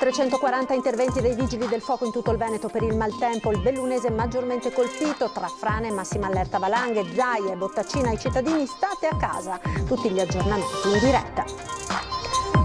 Oltre 140 interventi dei vigili del fuoco in tutto il Veneto per il maltempo, il bellunese maggiormente colpito, tra frane e massima allerta valanghe, Zaia e Bottacina ai cittadini state a casa, tutti gli aggiornamenti in diretta.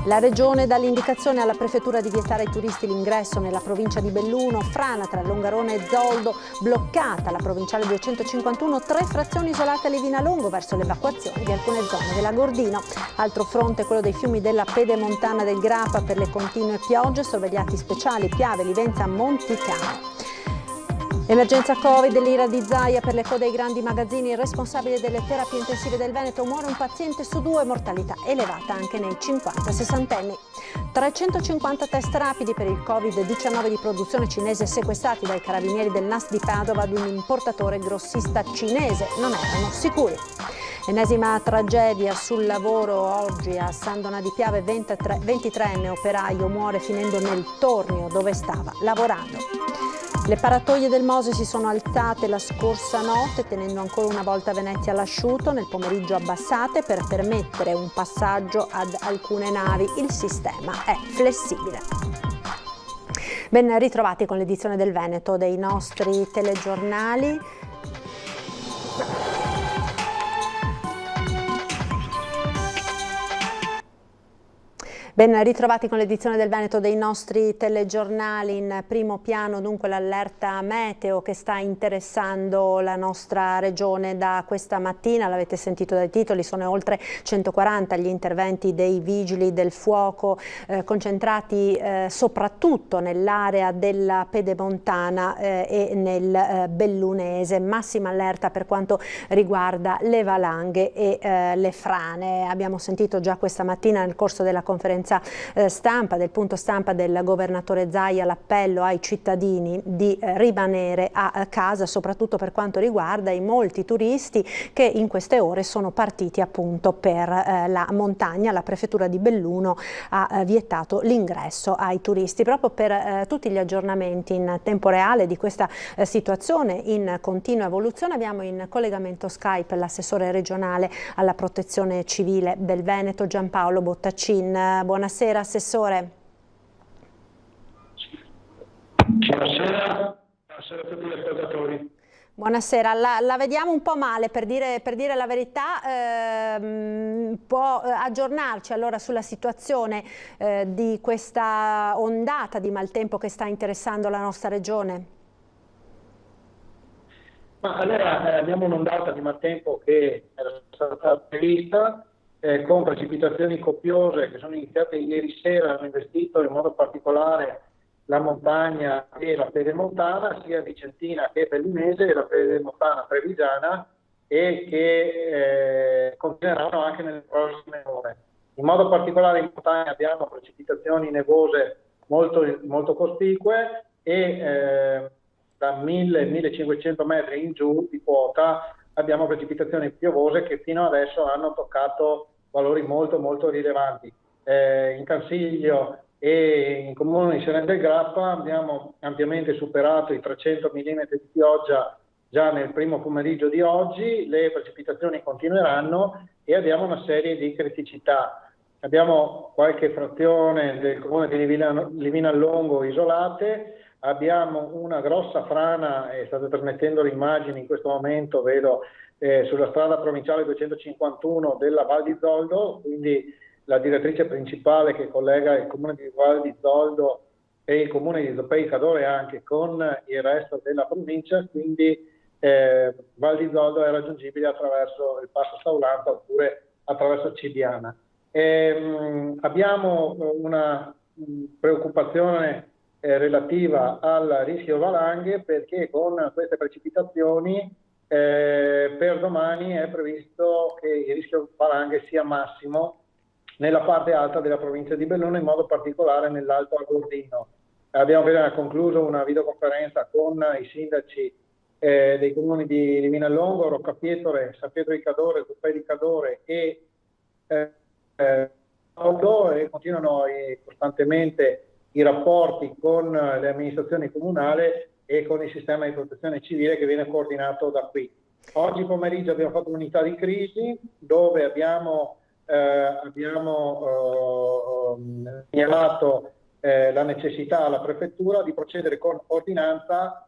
La Regione dà l'indicazione alla Prefettura di vietare ai turisti l'ingresso nella provincia di Belluno, frana tra Longarone e Zoldo, bloccata la provinciale 251, 3 frazioni isolate a Levinalongo verso l'evacuazione di alcune zone della Gordino. Altro fronte quello dei fiumi della Pedemontana del Grappa per le continue piogge, sorvegliati speciali Piave, Livenza, Monticano. Emergenza Covid dell'Ira di Zaia per le code ai grandi magazzini, il responsabile delle terapie intensive del Veneto, muore un paziente su 2, mortalità elevata anche nei 50-60 anni. 350 test rapidi per il Covid-19 di produzione cinese sequestrati dai carabinieri del NAS di Padova ad un importatore grossista cinese, non erano sicuri. Ennesima tragedia sul lavoro oggi a San Donà di Piave, 23enne operaio muore finendo nel tornio dove stava lavorando. Le paratoie del Mose si sono alzate la scorsa notte, tenendo ancora una volta Venezia all'asciutto, nel pomeriggio abbassate per permettere un passaggio ad alcune navi. Il sistema è flessibile. Ben ritrovati con l'edizione del Veneto dei nostri telegiornali. Ben ritrovati con l'edizione del Veneto dei nostri telegiornali. In primo piano dunque l'allerta meteo che sta interessando la nostra regione da questa mattina, l'avete sentito dai titoli, sono oltre 140 gli interventi dei vigili del fuoco concentrati soprattutto nell'area della Pedemontana e nel Bellunese. Massima allerta per quanto riguarda le valanghe e le frane. Abbiamo sentito già questa mattina nel corso della conferenza stampa, del punto stampa del governatore Zaia, l'appello ai cittadini di rimanere a casa, soprattutto per quanto riguarda i molti turisti che in queste ore sono partiti appunto per la montagna. La prefettura di Belluno ha vietato l'ingresso ai turisti. Proprio per tutti gli aggiornamenti in tempo reale di questa situazione in continua evoluzione abbiamo in collegamento Skype l'assessore regionale alla protezione civile del Veneto, Giampaolo Bottacin. Buonasera Assessore. Buonasera a tutti gli ascoltatori. Buonasera, la vediamo un po' male per dire la verità, può aggiornarci allora sulla situazione di questa ondata di maltempo che sta interessando la nostra regione? Ma allora abbiamo un'ondata di maltempo che era stata prevista con precipitazioni copiose che sono iniziate ieri sera, hanno investito in modo particolare la montagna e la pedemontana, sia vicentina che bellunese, e la pedemontana trevigiana, e che continueranno anche nelle prossime ore. In modo particolare in montagna abbiamo precipitazioni nevose molto cospicue e da 1000-1500 metri in giù di quota abbiamo precipitazioni piovose che fino adesso hanno toccato valori molto rilevanti. In Cansiglio e in comune di Serena del Grappa abbiamo ampiamente superato i 300 mm di pioggia già nel primo pomeriggio di oggi, le precipitazioni continueranno e abbiamo una serie di criticità. Abbiamo qualche frazione del comune di Livinallongo isolate, abbiamo una grossa frana, e state trasmettendo le immagini in questo momento, vedo, sulla strada provinciale 251 della Val di Zoldo, quindi la direttrice principale che collega il comune di Val di Zoldo e il comune di Zopei Cadore anche con il resto della provincia, quindi Val di Zoldo è raggiungibile attraverso il passo Saulanta oppure attraverso Cibiana. Abbiamo una preoccupazione relativa al rischio valanghe, perché con queste precipitazioni per domani è previsto che il rischio valanghe sia massimo nella parte alta della provincia di Belluno, in modo particolare nell'Alto Agordino. Abbiamo appena concluso una videoconferenza con i sindaci dei comuni di Livinallongo, Roccapietore, San Pietro di Cadore, Zopei di Cadore e Zoldo, e continuano costantemente i rapporti con le amministrazioni comunali e con il sistema di protezione civile che viene coordinato da qui. Oggi pomeriggio abbiamo fatto un'unità di crisi dove abbiamo segnalato la necessità alla prefettura di procedere con ordinanza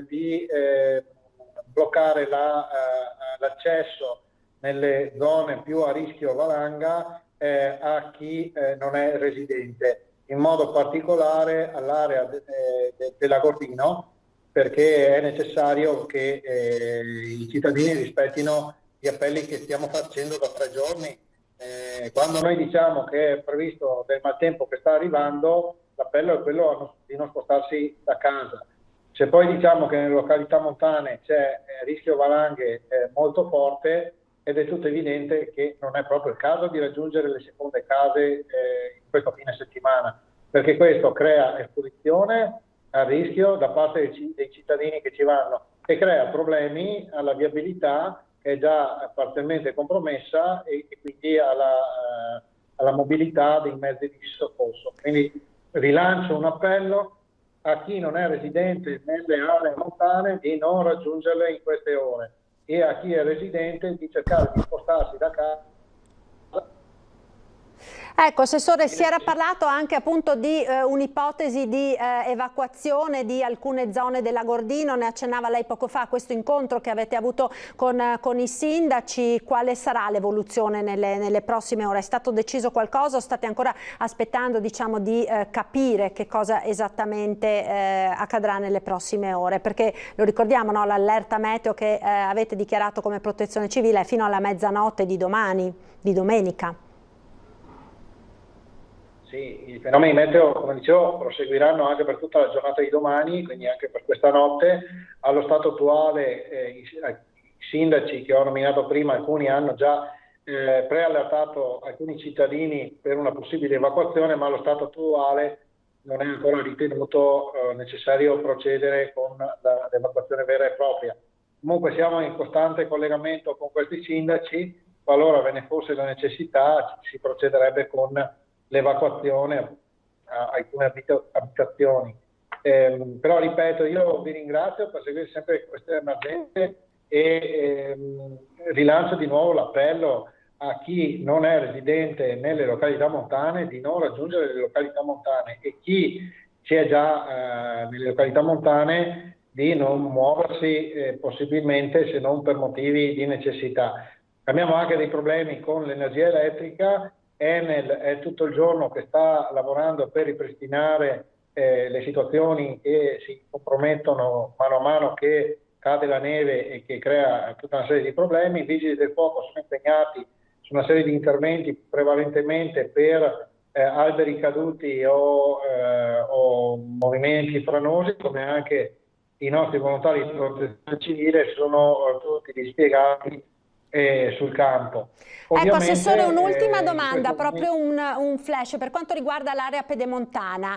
di bloccare l'accesso nelle zone più a rischio valanga a chi non è residente, in modo particolare all'area dell'Agordino, perché è necessario che i cittadini rispettino gli appelli che stiamo facendo da 3 giorni. Quando noi diciamo che è previsto del maltempo che sta arrivando, l'appello è quello di non spostarsi da casa. Se poi diciamo che nelle località montane c'è rischio valanghe molto forte, ed è tutto evidente che non è proprio il caso di raggiungere le seconde case in questo fine settimana, perché questo crea esposizione a rischio da parte dei cittadini che ci vanno e crea problemi alla viabilità, che è già parzialmente compromessa, e quindi alla mobilità dei mezzi di soccorso. Quindi rilancio un appello a chi non è residente nelle aree montane di non raggiungerle in queste ore, e a chi è residente di cercare di spostarsi da casa. Ecco, Assessore, si era parlato anche appunto di un'ipotesi di evacuazione di alcune zone dell'Agordino, ne accennava lei poco fa a questo incontro che avete avuto con i sindaci. Quale sarà l'evoluzione nelle prossime ore? È stato deciso qualcosa o state ancora aspettando, diciamo, di capire che cosa esattamente accadrà nelle prossime ore? Perché lo ricordiamo, no? L'allerta meteo che avete dichiarato come protezione civile è fino alla mezzanotte di domani, di domenica. Sì, i fenomeni meteo, come dicevo, proseguiranno anche per tutta la giornata di domani, quindi anche per questa notte. Allo stato attuale i sindaci che ho nominato prima, alcuni hanno già preallertato alcuni cittadini per una possibile evacuazione, ma allo stato attuale non è ancora ritenuto necessario procedere con l'evacuazione vera e propria. Comunque siamo in costante collegamento con questi sindaci, qualora ve ne fosse la necessità si procederebbe con l'evacuazione a alcune abitazioni. Però ripeto, io vi ringrazio per seguire sempre queste emergenze e rilancio di nuovo l'appello a chi non è residente nelle località montane di non raggiungere le località montane, e chi ci è già nelle località montane di non muoversi possibilmente se non per motivi di necessità. Abbiamo anche dei problemi con l'energia elettrica. Enel è tutto il giorno che sta lavorando per ripristinare le situazioni che si compromettono mano a mano che cade la neve e che crea tutta una serie di problemi. I vigili del fuoco sono impegnati su una serie di interventi prevalentemente per alberi caduti o movimenti franosi, come anche i nostri volontari di protezione civile sono tutti dispiegati sul campo. Ecco, Assessore, un'ultima domanda, proprio un flash per quanto riguarda l'area pedemontana.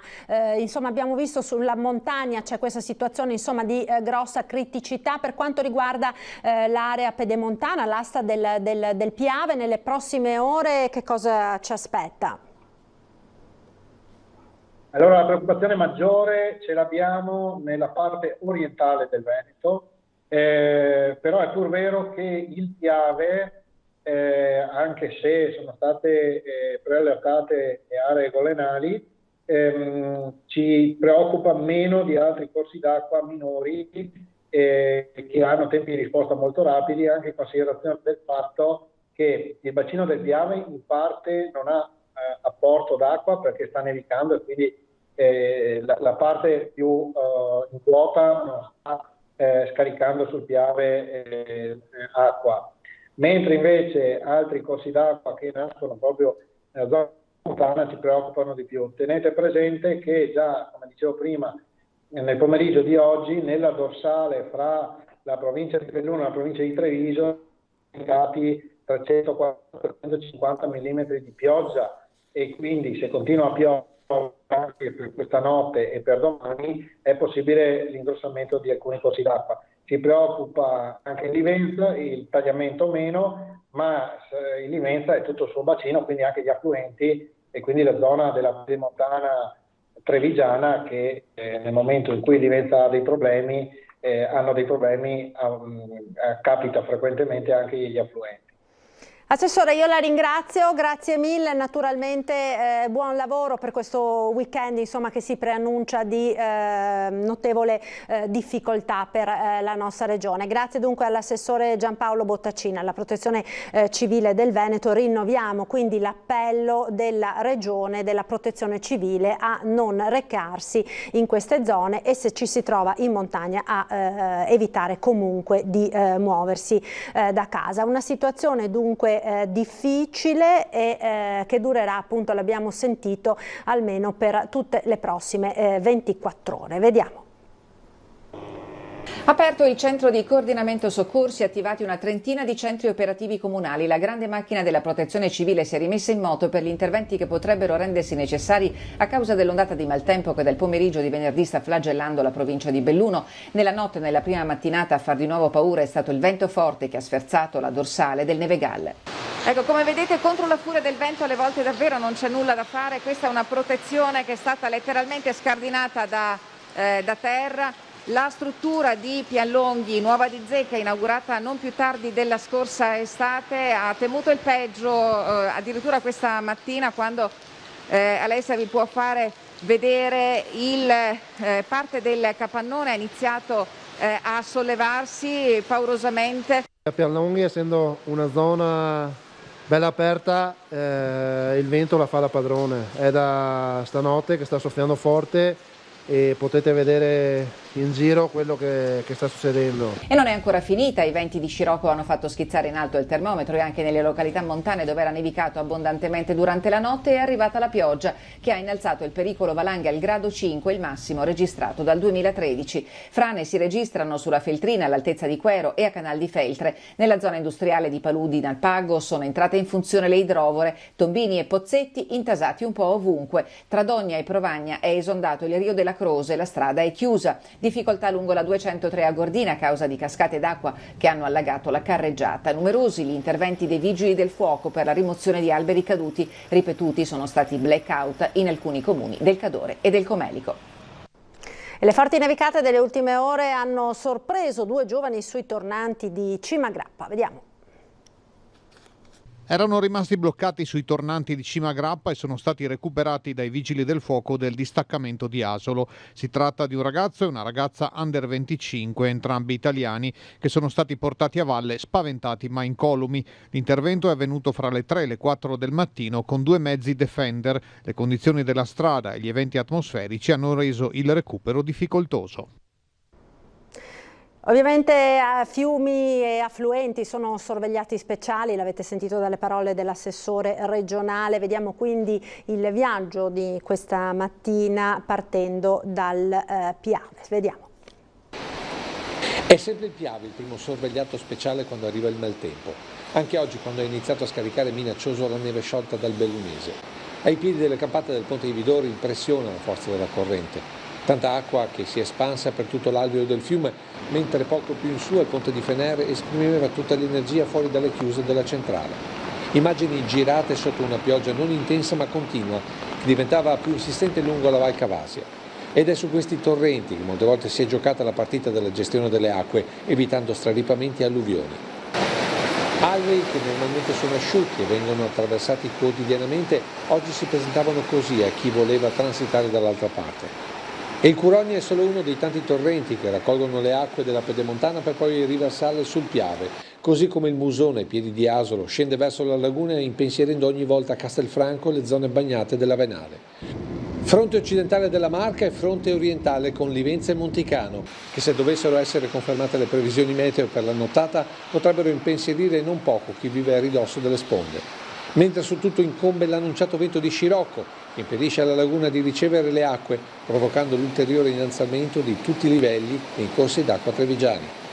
Insomma, abbiamo visto sulla montagna c'è questa situazione, insomma, di grossa criticità. Per quanto riguarda l'area pedemontana, l'asta del Piave, nelle prossime ore che cosa ci aspetta? Allora, la preoccupazione maggiore ce l'abbiamo nella parte orientale del Veneto, però è pur vero che il Piave, anche se sono state preallertate le aree golenali, ci preoccupa meno di altri corsi d'acqua minori che hanno tempi di risposta molto rapidi, anche in considerazione del fatto che il bacino del Piave in parte non ha apporto d'acqua perché sta nevicando, e quindi la parte più in quota non sta scaricando sul Piave acqua, mentre invece altri corsi d'acqua che nascono proprio nella zona montana ci preoccupano di più. Tenete presente che già, come dicevo prima, nel pomeriggio di oggi nella dorsale fra la provincia di Belluno e la provincia di Treviso sono stati 300-450 mm di pioggia, e quindi se continua a piovere anche per questa notte e per domani è possibile l'ingrossamento di alcuni corsi d'acqua. Ci preoccupa anche il Livenza, il tagliamento meno, ma il Livenza è tutto il suo bacino, quindi anche gli affluenti, e quindi la zona della pedemontana trevigiana che nel momento in cui il Livenza ha dei problemi, capita frequentemente anche gli affluenti. Assessore, io la ringrazio, grazie mille, naturalmente buon lavoro per questo weekend, insomma, che si preannuncia di notevole difficoltà per la nostra regione. Grazie dunque all'assessore Giampaolo Bottacina. Alla Protezione Civile del Veneto rinnoviamo quindi l'appello della regione, della Protezione Civile, a non recarsi in queste zone e, se ci si trova in montagna, a evitare comunque di muoversi da casa. Una situazione dunque difficile e che durerà, appunto, l'abbiamo sentito, almeno per tutte le prossime 24 ore. Vediamo. Aperto il centro di coordinamento soccorsi, attivati una trentina di centri operativi comunali. La grande macchina della Protezione Civile si è rimessa in moto per gli interventi che potrebbero rendersi necessari a causa dell'ondata di maltempo che dal pomeriggio di venerdì sta flagellando la provincia di Belluno. Nella notte e nella prima mattinata a far di nuovo paura è stato il vento forte che ha sferzato la dorsale del Nevegalle. Ecco, come vedete, contro la furia del vento alle volte davvero non c'è nulla da fare. Questa è una protezione che è stata letteralmente scardinata da terra. La struttura di Pianlonghi, Nuova di Zecca, inaugurata non più tardi della scorsa estate, ha temuto il peggio addirittura questa mattina, quando Alessia vi può fare vedere parte del capannone ha iniziato a sollevarsi paurosamente. Pianlonghi, essendo una zona bella aperta, il vento la fa da padrone. È da stanotte che sta soffiando forte e potete vedere in giro quello che sta succedendo. E non è ancora finita, i venti di scirocco hanno fatto schizzare in alto il termometro e anche nelle località montane dove era nevicato abbondantemente durante la notte è arrivata la pioggia che ha innalzato il pericolo valanghe al grado 5, il massimo registrato dal 2013. Frane si registrano sulla Feltrina all'altezza di Quero e a Canal di Feltre. Nella zona industriale di Paludi in Alpago sono entrate in funzione le idrovore, tombini e pozzetti intasati un po' ovunque. Tra Dogna e Provagna è esondato il Rio della Croce, la strada è chiusa. Difficoltà lungo la 203 a Gordina a causa di cascate d'acqua che hanno allagato la carreggiata. Numerosi gli interventi dei vigili del fuoco per la rimozione di alberi caduti. Ripetuti sono stati blackout in alcuni comuni del Cadore e del Comelico. E le forti nevicate delle ultime ore hanno sorpreso 2 giovani sui tornanti di Cima Grappa. Vediamo. Erano rimasti bloccati sui tornanti di Cima Grappa e sono stati recuperati dai vigili del fuoco del distaccamento di Asolo. Si tratta di un ragazzo e una ragazza under 25, entrambi italiani, che sono stati portati a valle spaventati ma incolumi. L'intervento è avvenuto fra le 3 e le 4 del mattino con 2 mezzi Defender. Le condizioni della strada e gli eventi atmosferici hanno reso il recupero difficoltoso. Ovviamente fiumi e affluenti sono sorvegliati speciali, l'avete sentito dalle parole dell'assessore regionale. Vediamo quindi il viaggio di questa mattina partendo dal Piave. Vediamo. È sempre il Piave il primo sorvegliato speciale quando arriva il maltempo. Anche oggi, quando è iniziato a scaricare minaccioso la neve sciolta dal Bellunese. Ai piedi delle campate del Ponte di Vidori impressiona la forza della corrente. Tanta acqua che si è espansa per tutto l'alveo del fiume, mentre poco più in su al ponte di Fenere esprimeva tutta l'energia fuori dalle chiuse della centrale. Immagini girate sotto una pioggia non intensa ma continua, che diventava più insistente lungo la Val Cavasia. Ed è su questi torrenti che molte volte si è giocata la partita della gestione delle acque, evitando straripamenti e alluvioni. Alvei che normalmente sono asciutti e vengono attraversati quotidianamente, oggi si presentavano così a chi voleva transitare dall'altra parte. E il Curogna è solo uno dei tanti torrenti che raccolgono le acque della pedemontana per poi riversarle sul Piave, così come il Musone ai piedi di Asolo scende verso la laguna impensierendo ogni volta a Castelfranco le zone bagnate della Venale. Fronte occidentale della Marca e fronte orientale con Livenza e Monticano, che se dovessero essere confermate le previsioni meteo per la nottata potrebbero impensierire non poco chi vive a ridosso delle sponde. Mentre su tutto incombe l'annunciato vento di scirocco, che impedisce alla laguna di ricevere le acque, provocando l'ulteriore innalzamento di tutti i livelli nei corsi d'acqua trevigiani.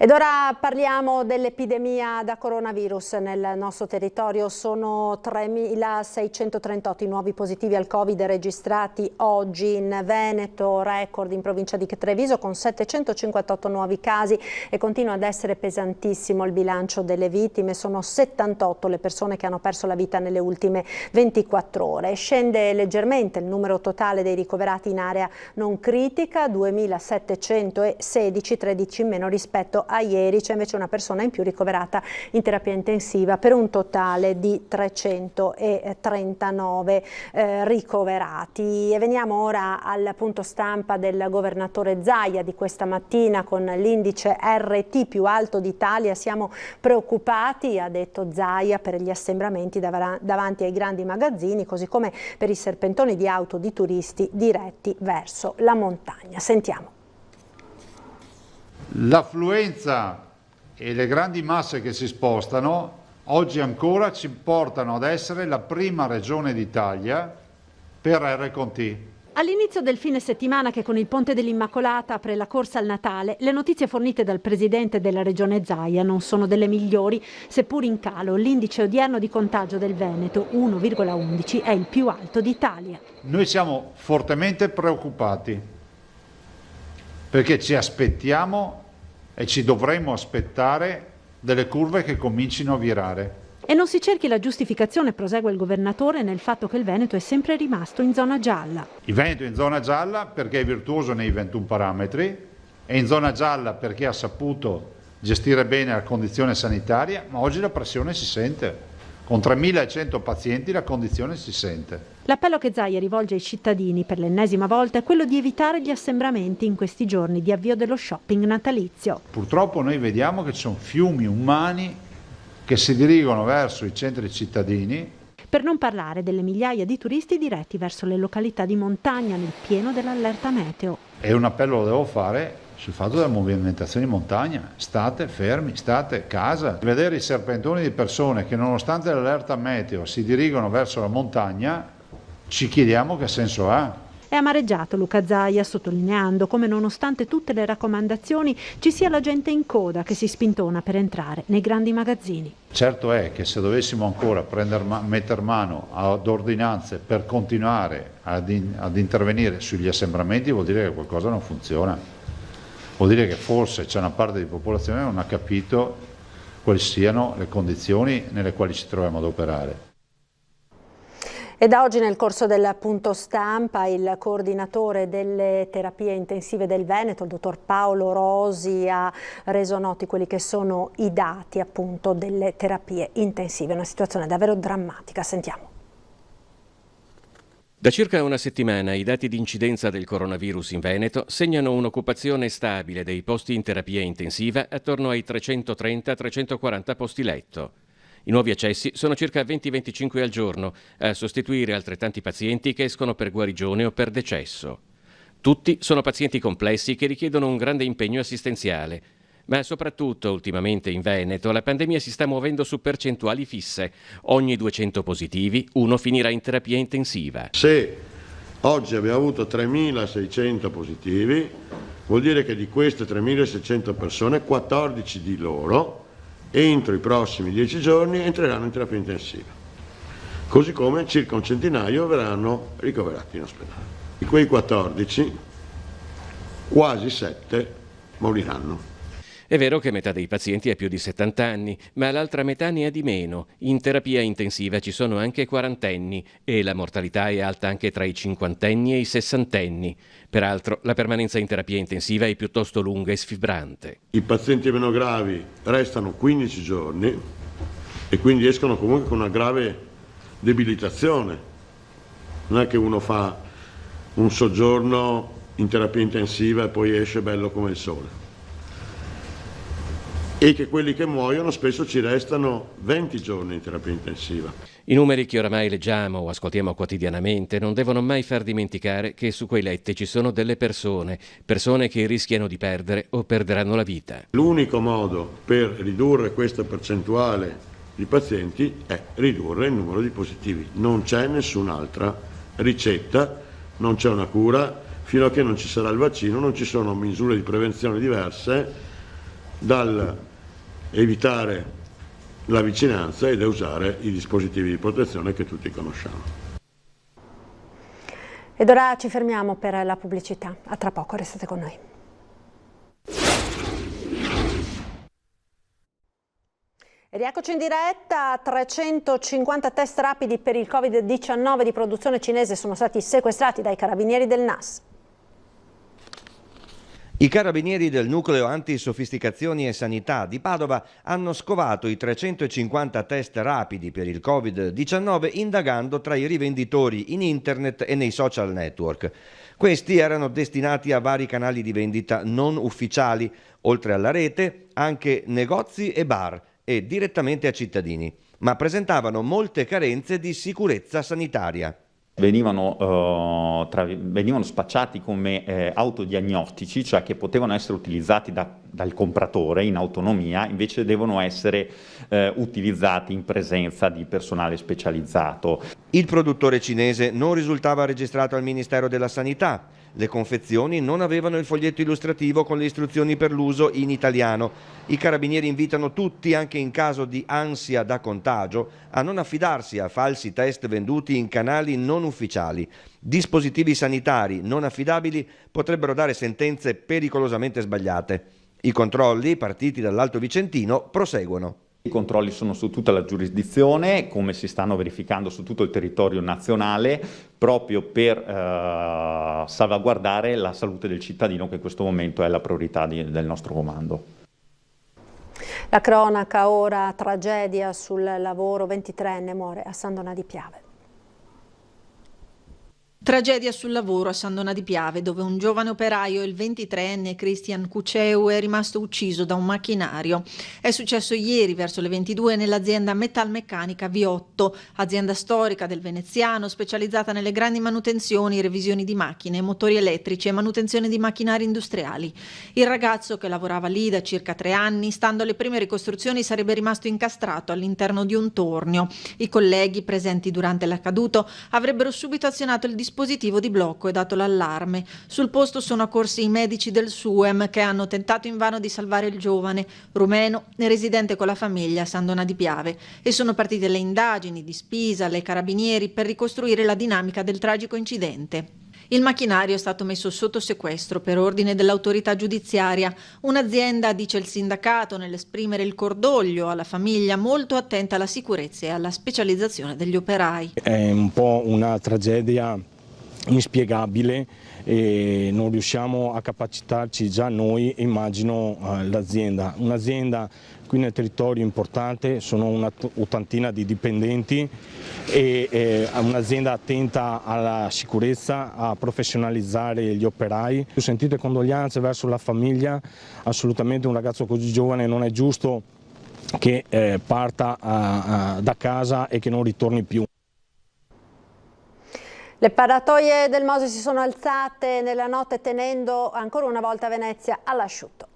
Ed ora parliamo dell'epidemia da coronavirus nel nostro territorio. Sono 3.638 i nuovi positivi al Covid registrati oggi in Veneto, record in provincia di Treviso con 758 nuovi casi e continua ad essere pesantissimo il bilancio delle vittime. Sono 78 le persone che hanno perso la vita nelle ultime 24 ore. Scende leggermente il numero totale dei ricoverati in area non critica, 2.716, 13 in meno rispetto a ieri c'è invece una persona in più ricoverata in terapia intensiva per un totale di 339 ricoverati. E veniamo ora al punto stampa del governatore Zaia di questa mattina con l'indice RT più alto d'Italia. Siamo preoccupati, ha detto Zaia, per gli assembramenti davanti ai grandi magazzini, così come per i serpentoni di auto di turisti diretti verso la montagna. Sentiamo. L'affluenza e le grandi masse che si spostano oggi ancora ci portano ad essere la prima regione d'Italia per RCT. All'inizio del fine settimana che con il Ponte dell'Immacolata apre la corsa al Natale, le notizie fornite dal presidente della regione Zaia non sono delle migliori, seppur in calo. L'indice odierno di contagio del Veneto, 1,11, è il più alto d'Italia. Noi siamo fortemente preoccupati perché ci aspettiamo e ci dovremmo aspettare delle curve che comincino a virare. E non si cerchi la giustificazione, prosegue il governatore, nel fatto che il Veneto è sempre rimasto in zona gialla. Il Veneto è in zona gialla perché è virtuoso nei 21 parametri, è in zona gialla perché ha saputo gestire bene la condizione sanitaria, ma oggi la pressione si sente. Con 3.100 pazienti la condizione si sente. L'appello che Zaia rivolge ai cittadini per l'ennesima volta è quello di evitare gli assembramenti in questi giorni di avvio dello shopping natalizio. Purtroppo noi vediamo che ci sono fiumi umani che si dirigono verso i centri cittadini. Per non parlare delle migliaia di turisti diretti verso le località di montagna nel pieno dell'allerta meteo. E un appello lo devo fare sul fatto della movimentazione in montagna. State fermi, state a casa. Vedere i serpentoni di persone che nonostante l'allerta meteo si dirigono verso la montagna, ci chiediamo che senso ha. È amareggiato Luca Zaia, sottolineando come nonostante tutte le raccomandazioni ci sia la gente in coda che si spintona per entrare nei grandi magazzini. Certo è che se dovessimo ancora mettere mano ad ordinanze per continuare ad intervenire sugli assembramenti, vuol dire che qualcosa non funziona. Vuol dire che forse c'è una parte di popolazione che non ha capito quali siano le condizioni nelle quali ci troviamo ad operare. E da oggi nel corso del punto stampa il coordinatore delle terapie intensive del Veneto, il dottor Paolo Rosi, ha reso noti quelli che sono i dati appunto delle terapie intensive. Una situazione davvero drammatica, sentiamo. Da circa una settimana i dati di incidenza del coronavirus in Veneto segnano un'occupazione stabile dei posti in terapia intensiva attorno ai 330-340 posti letto. I nuovi accessi sono circa 20-25 al giorno, a sostituire altrettanti pazienti che escono per guarigione o per decesso. Tutti sono pazienti complessi che richiedono un grande impegno assistenziale. Ma soprattutto ultimamente in Veneto la pandemia si sta muovendo su percentuali fisse. Ogni 200 positivi, uno finirà in terapia intensiva. Se oggi abbiamo avuto 3.600 positivi, vuol dire che di queste 3.600 persone, 14 di loro entro i prossimi 10 giorni entreranno in terapia intensiva, così come circa un centinaio verranno ricoverati in ospedale. Di quei 14, quasi 7 moriranno. È vero che metà dei pazienti ha più di 70 anni, ma l'altra metà ne ha di meno. In terapia intensiva ci sono anche quarantenni e la mortalità è alta anche tra i cinquantenni e i sessantenni. Peraltro la permanenza in terapia intensiva è piuttosto lunga e sfibrante. I pazienti meno gravi restano 15 giorni e quindi escono comunque con una grave debilitazione. Non è che uno fa un soggiorno in terapia intensiva e poi esce bello come il sole. E che quelli che muoiono spesso ci restano 20 giorni in terapia intensiva. I numeri che oramai leggiamo o ascoltiamo quotidianamente non devono mai far dimenticare che su quei letti ci sono delle persone che rischiano di perdere o perderanno la vita. L'unico modo per ridurre questa percentuale di pazienti è ridurre il numero di positivi. Non c'è nessun'altra ricetta, non c'è una cura, fino a che non ci sarà il vaccino non ci sono misure di prevenzione diverse dal evitare la vicinanza ed usare i dispositivi di protezione che tutti conosciamo. Ed ora ci fermiamo per la pubblicità. A tra poco, restate con noi. E rieccoci in diretta. 350 test rapidi per il Covid-19 di produzione cinese sono stati sequestrati dai carabinieri del NAS. I carabinieri del nucleo antisofisticazioni e sanità di Padova hanno scovato i 350 test rapidi per il Covid-19 indagando tra i rivenditori in internet e nei social network. Questi erano destinati a vari canali di vendita non ufficiali, oltre alla rete, anche negozi e bar e direttamente a cittadini, ma presentavano molte carenze di sicurezza sanitaria. Venivano spacciati come autodiagnostici, cioè che potevano essere utilizzati dal compratore in autonomia, invece devono essere utilizzati in presenza di personale specializzato. Il produttore cinese non risultava registrato al Ministero della Sanità. Le confezioni non avevano il foglietto illustrativo con le istruzioni per l'uso in italiano. I carabinieri invitano tutti, anche in caso di ansia da contagio, a non affidarsi a falsi test venduti in canali non ufficiali. Dispositivi sanitari non affidabili potrebbero dare sentenze pericolosamente sbagliate. I controlli, partiti dall'Alto Vicentino, proseguono. I controlli sono su tutta la giurisdizione, come si stanno verificando su tutto il territorio nazionale, proprio per salvaguardare la salute del cittadino, che in questo momento è la priorità del nostro comando. La cronaca ora, tragedia sul lavoro, 23enne muore a San Donà di Piave. Tragedia sul lavoro a San Donà di Piave, dove un giovane operaio, il 23enne Cristian Cuceu, è rimasto ucciso da un macchinario. È successo ieri verso le 22 nell'azienda metalmeccanica V8, azienda storica del Veneziano, specializzata nelle grandi manutenzioni, revisioni di macchine, motori elettrici e manutenzione di macchinari industriali. Il ragazzo, che lavorava lì da circa 3 anni, stando alle prime ricostruzioni sarebbe rimasto incastrato all'interno di un tornio. I colleghi presenti durante l'accaduto avrebbero subito azionato il dispositivo di blocco e dato l'allarme. Sul posto sono accorsi i medici del SUEM, che hanno tentato invano di salvare il giovane rumeno residente con la famiglia a San Donà di Piave, e sono partite le indagini di Spisa, le carabinieri, per ricostruire la dinamica del tragico incidente. Il macchinario è stato messo sotto sequestro per ordine dell'autorità giudiziaria. Un'azienda, dice il sindacato, nell'esprimere il cordoglio alla famiglia, molto attenta alla sicurezza e alla specializzazione degli operai. È un po' una tragedia inspiegabile e non riusciamo a capacitarci già noi, immagino l'azienda. Un'azienda qui nel territorio importante, sono una ottantina di dipendenti e un'azienda attenta alla sicurezza, a professionalizzare gli operai. Ho sentito condoglianze verso la famiglia, assolutamente un ragazzo così giovane non è giusto che parta da casa e che non ritorni più. Le paratoie del Mose si sono alzate nella notte, tenendo ancora una volta Venezia all'asciutto.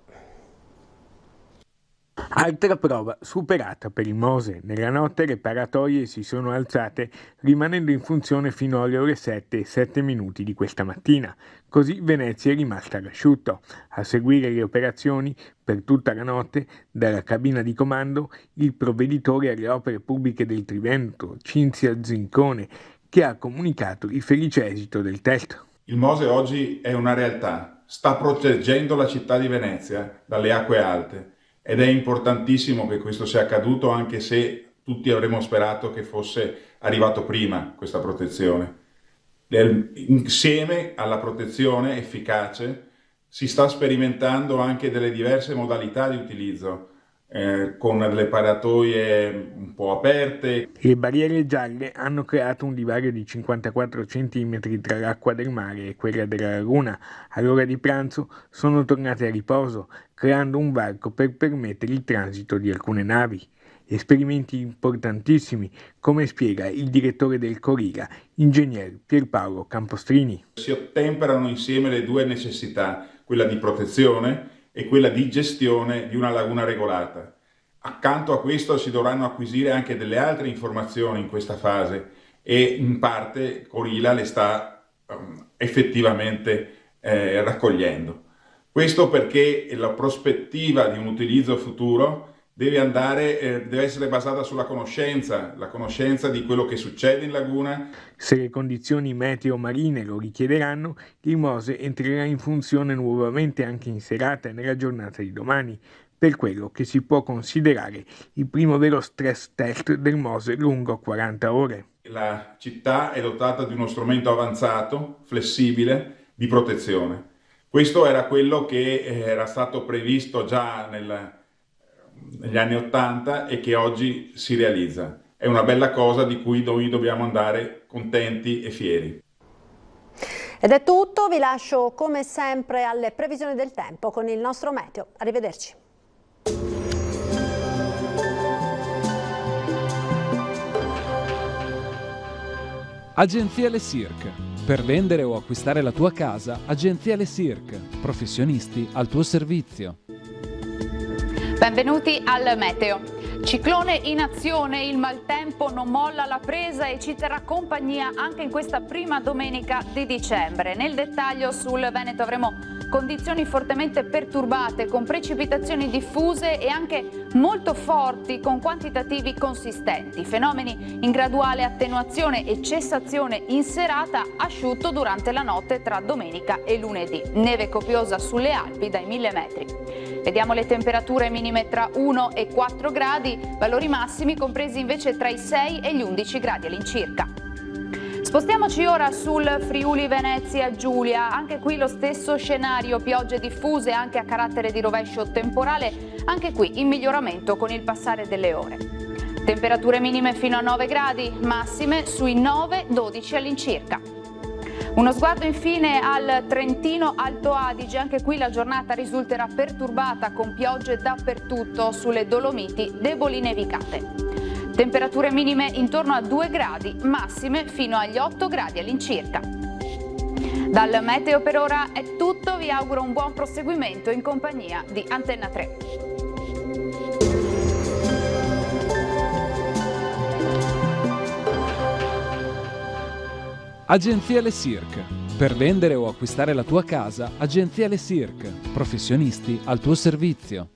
Altra prova superata per il Mose. Nella notte le paratoie si sono alzate, rimanendo in funzione fino alle ore 7:07 di questa mattina. Così Venezia è rimasta all'asciutto. A seguire le operazioni per tutta la notte, dalla cabina di comando, il provveditore alle opere pubbliche del Trivento, Cinzia Zincone, che ha comunicato il felice esito del test. Il Mose oggi è una realtà, sta proteggendo la città di Venezia dalle acque alte ed è importantissimo che questo sia accaduto, anche se tutti avremmo sperato che fosse arrivato prima questa protezione. Insieme alla protezione efficace si sta sperimentando anche delle diverse modalità di utilizzo, con le paratoie un po' aperte. Le barriere gialle hanno creato un divario di 54 cm tra l'acqua del mare e quella della laguna. All'ora di pranzo sono tornate a riposo, creando un varco per permettere il transito di alcune navi. Esperimenti importantissimi, come spiega il direttore del Corila, ingegner Pierpaolo Campostrini. Si ottemperano insieme le due necessità, quella di protezione e quella di gestione di una laguna regolata. Accanto a questo si dovranno acquisire anche delle altre informazioni in questa fase e in parte Corila le sta effettivamente raccogliendo. Questo perché la prospettiva di un utilizzo futuro deve essere basata sulla conoscenza, la conoscenza di quello che succede in laguna. Se le condizioni meteo marine lo richiederanno, il Mose entrerà in funzione nuovamente anche in serata e nella giornata di domani, per quello che si può considerare il primo vero stress test del Mose lungo 40 ore. La città è dotata di uno strumento avanzato, flessibile, di protezione. Questo era quello che era stato previsto già negli anni '80 e che oggi si realizza. È una bella cosa di cui noi dobbiamo andare contenti e fieri. Ed è tutto, vi lascio come sempre alle previsioni del tempo con il nostro meteo. Arrivederci. Agenzia Le Cirque. Per vendere o acquistare la tua casa, Agenzia Le Cirque. Professionisti al tuo servizio. Benvenuti al meteo. Ciclone in azione, il maltempo non molla la presa e ci terrà compagnia anche in questa prima domenica di dicembre. Nel dettaglio sul Veneto avremo condizioni fortemente perturbate con precipitazioni diffuse e anche molto forti con quantitativi consistenti. Fenomeni in graduale attenuazione e cessazione in serata, asciutto durante la notte tra domenica e lunedì. Neve copiosa sulle Alpi dai 1000 metri. Vediamo le temperature minime tra 1 e 4 gradi, valori massimi compresi invece tra i 6 e gli 11 gradi all'incirca. Spostiamoci ora sul Friuli Venezia Giulia, anche qui lo stesso scenario, piogge diffuse anche a carattere di rovescio temporale, anche qui in miglioramento con il passare delle ore. Temperature minime fino a 9 gradi, massime sui 9-12 all'incirca. Uno sguardo infine al Trentino Alto Adige, anche qui la giornata risulterà perturbata con piogge dappertutto, sulle Dolomiti deboli nevicate. Temperature minime intorno a 2 gradi, massime fino agli 8 gradi all'incirca. Dal meteo per ora è tutto, vi auguro un buon proseguimento in compagnia di Antenna 3. Agenzia Le Cirque. Per vendere o acquistare la tua casa, Agenzia Le Cirque. Professionisti al tuo servizio.